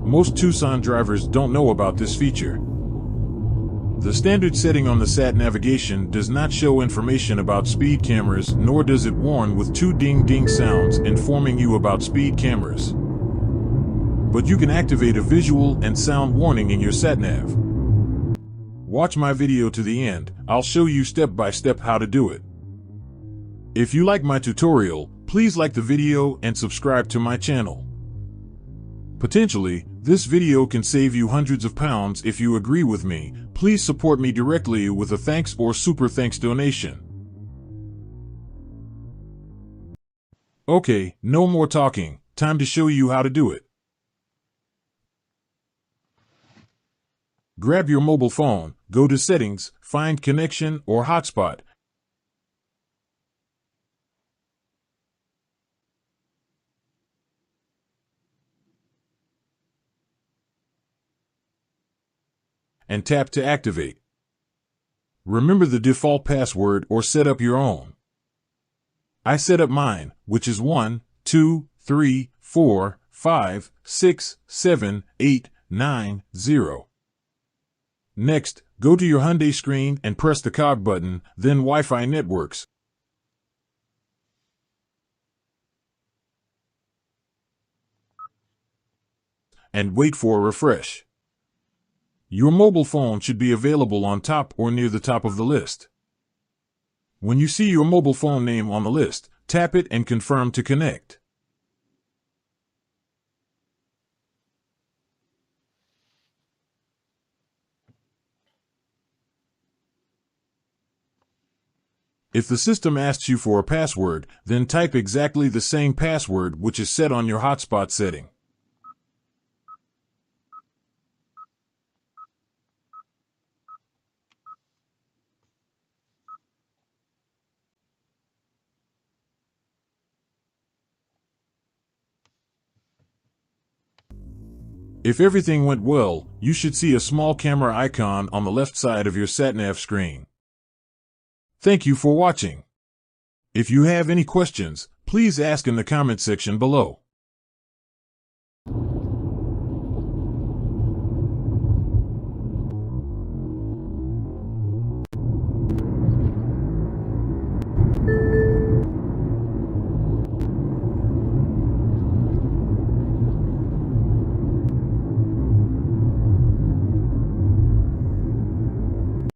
Most Tucson drivers don't know about this feature. The standard setting on the sat navigation does not show information about speed cameras, nor does it warn with two ding-ding sounds informing you about speed cameras. But you can activate a visual and sound warning in your sat-nav. Watch my video to the end. I'll show you step-by-step how to do it. If you like my tutorial, please like the video and subscribe to my channel. Potentially, this video can save you hundreds of pounds if you agree with me. Please support me directly with a thanks or super thanks donation. Okay, no more talking. Time to show you how to do it. Grab your mobile phone, go to Settings, find Connection or Hotspot. And tap to activate. Remember the default password or set up your own. I set up mine, which is 1, 2, 3, 4, 5, 6, 7, 8, 9, 0. Next, go to your Hyundai screen and press the cog button, then Wi-Fi networks. And wait for a refresh. Your mobile phone should be available on top or near the top of the list. When you see your mobile phone name on the list, tap it and confirm to connect. If the system asks you for a password, then type exactly the same password which is set on your hotspot setting. If everything went well, you should see a small camera icon on the left side of your sat-nav screen. Thank you for watching. If you have any questions, please ask in the comment section below.